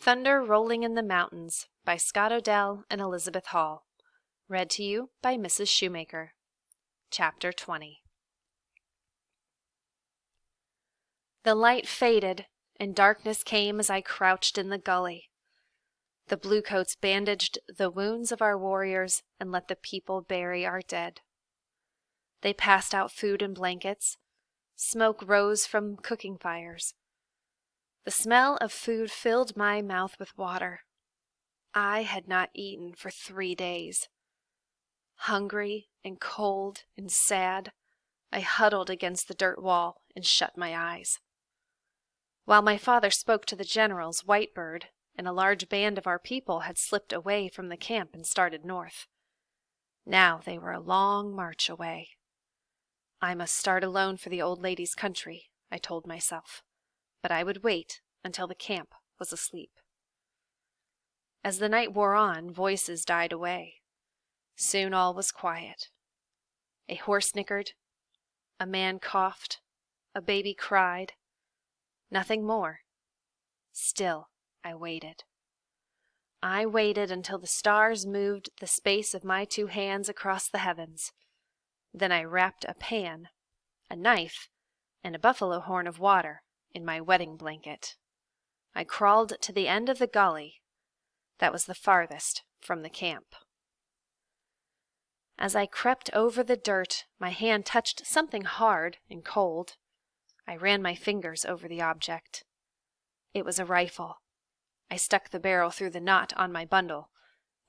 Thunder Rolling in the Mountains by Scott Odell and Elizabeth Hall. Read to you by Mrs. Shoemaker. Chapter 20. The light faded, and darkness came as I crouched in the gully. The bluecoats bandaged the wounds of our warriors and let the people bury our dead. They passed out food and blankets. Smoke rose from cooking fires. The smell of food filled my mouth with water. I had not eaten for 3 days. Hungry and cold and sad, I huddled against the dirt wall and shut my eyes. While my father spoke to the generals, Whitebird and a large band of our people had slipped away from the camp and started north. Now they were a long march away. I must start alone for the old lady's country, I told myself, but I would wait until the camp was asleep. As the night wore on, voices died away. Soon all was quiet. A horse nickered, a man coughed, a baby cried. Nothing more. Still, I waited. I waited until the stars moved the space of my 2 hands across the heavens. Then I wrapped a pan, a knife, and a buffalo horn of water in my wedding blanket. I crawled to the end of the gully that was the farthest from the camp. As I crept over the dirt, my hand touched something hard and cold. I ran my fingers over the object. It was a rifle. I stuck the barrel through the knot on my bundle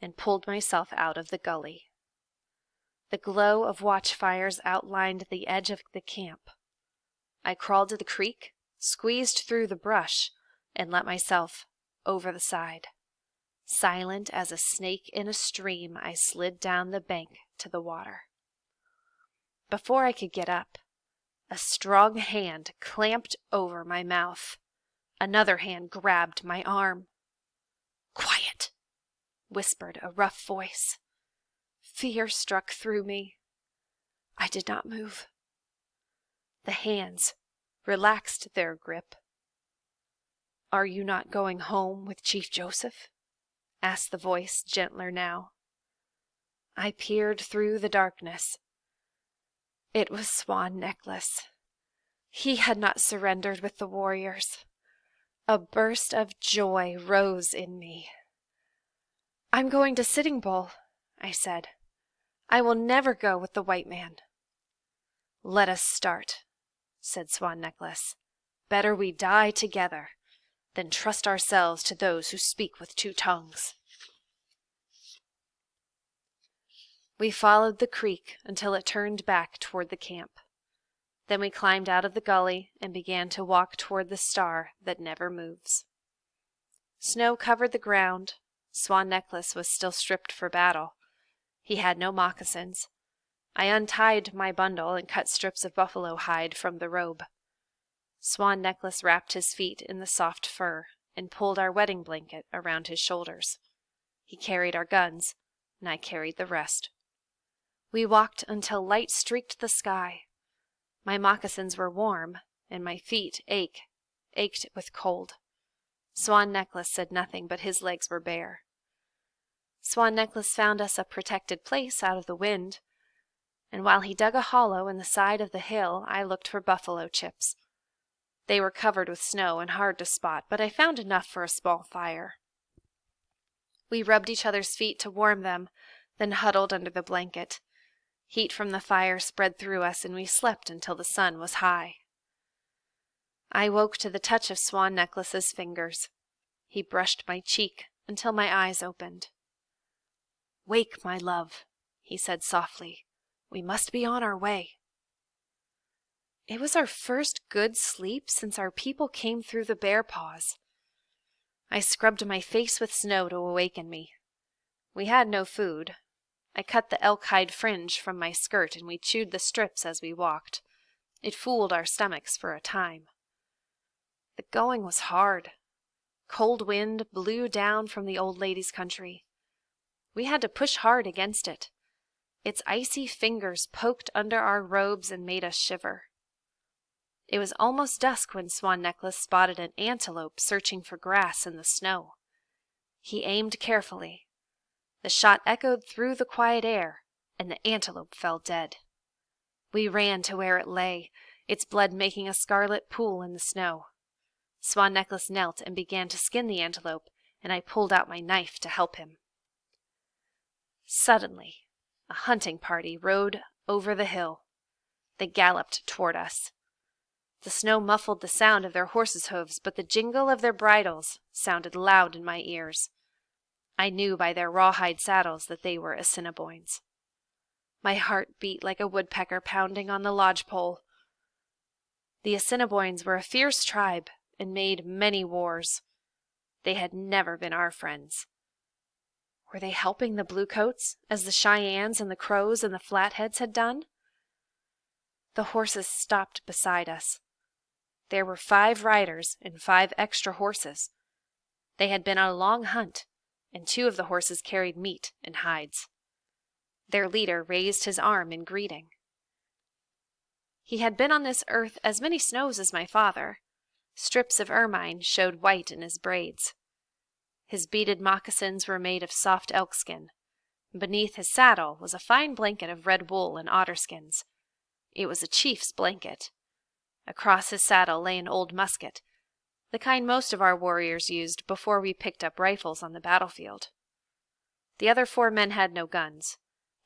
and pulled myself out of the gully. The glow of watchfires outlined the edge of the camp. I crawled to the creek, squeezed through the brush, and let myself over the side. Silent as a snake in a stream, I slid down the bank to the water. Before I could get up, a strong hand clamped over my mouth. Another hand grabbed my arm. "Quiet," whispered a rough voice. Fear struck through me. I did not move. The hands relaxed their grip. "Are you not going home with Chief Joseph?" asked the voice, gentler now. I peered through the darkness. It was Swan Necklace. He had not surrendered with the warriors. A burst of joy rose in me. "I'm going to Sitting Bull," I said. "I will never go with the white man." "Let us start," said Swan Necklace. "Better we die together than trust ourselves to those who speak with 2 tongues." We followed the creek until it turned back toward the camp. Then we climbed out of the gully and began to walk toward the star that never moves. Snow covered the ground. Swan Necklace was still stripped for battle. He had no moccasins. I untied my bundle and cut strips of buffalo hide from the robe. Swan Necklace wrapped his feet in the soft fur and pulled our wedding blanket around his shoulders. He carried our guns, and I carried the rest. We walked until light streaked the sky. My moccasins were warm, and my feet ached with cold. Swan Necklace said nothing, but his legs were bare. Swan Necklace found us a protected place out of the wind, and while he dug a hollow in the side of the hill, I looked for buffalo chips. They were covered with snow and hard to spot, but I found enough for a small fire. We rubbed each other's feet to warm them, then huddled under the blanket. Heat from the fire spread through us, and we slept until the sun was high. I woke to the touch of Swan Necklace's fingers. He brushed my cheek until my eyes opened. "Wake, my love," he said softly. "We must be on our way." It was our first good sleep since our people came through the bear paws. I scrubbed my face with snow to awaken me. We had no food. I cut the elk hide fringe from my skirt, and we chewed the strips as we walked. It fooled our stomachs for a time. The going was hard. Cold wind blew down from the old lady's country. We had to push hard against it. Its icy fingers poked under our robes and made us shiver. It was almost dusk when Swan Necklace spotted an antelope searching for grass in the snow. He aimed carefully. The shot echoed through the quiet air, and the antelope fell dead. We ran to where it lay, its blood making a scarlet pool in the snow. Swan Necklace knelt and began to skin the antelope, and I pulled out my knife to help him. Suddenly, a hunting party rode over the hill. They galloped toward us. The snow muffled the sound of their horses' hoofs, but the jingle of their bridles sounded loud in my ears. I knew by their rawhide saddles that they were Assiniboins. My heart beat like a woodpecker pounding on the lodgepole. The Assiniboins were a fierce tribe and made many wars. They had never been our friends. Were they helping the Bluecoats as the Cheyennes and the Crows and the Flatheads had done? The horses stopped beside us. There were 5 riders and 5 extra horses. They had been on a long hunt, and 2 of the horses carried meat and hides. Their leader raised his arm in greeting. He had been on this earth as many snows as my father. Strips of ermine showed white in his braids. His beaded moccasins were made of soft elkskin. Beneath his saddle was a fine blanket of red wool and otter skins. It was a chief's blanket. Across his saddle lay an old musket, the kind most of our warriors used before we picked up rifles on the battlefield. The other 4 men had no guns.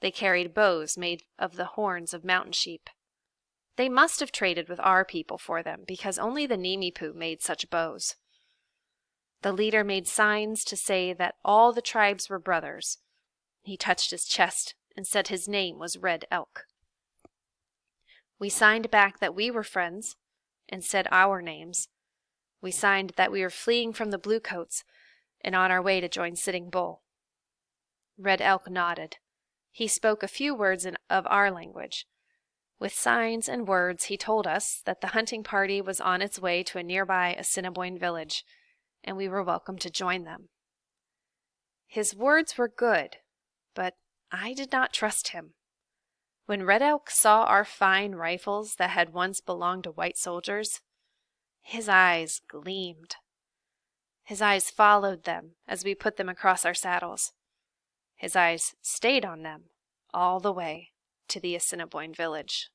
They carried bows made of the horns of mountain sheep. They must have traded with our people for them, because only the Nimipu made such bows. The leader made signs to say that all the tribes were brothers. He touched his chest and said his name was Red Elk. We signed back that we were friends and said our names. We signed that we were fleeing from the Bluecoats and on our way to join Sitting Bull. Red Elk nodded. He spoke a few words of our language. With signs and words, he told us that the hunting party was on its way to a nearby Assiniboine village, and we were welcome to join them. His words were good, but I did not trust him. When Red Elk saw our fine rifles that had once belonged to white soldiers, his eyes gleamed. His eyes followed them as we put them across our saddles. His eyes stayed on them all the way to the Assiniboine village.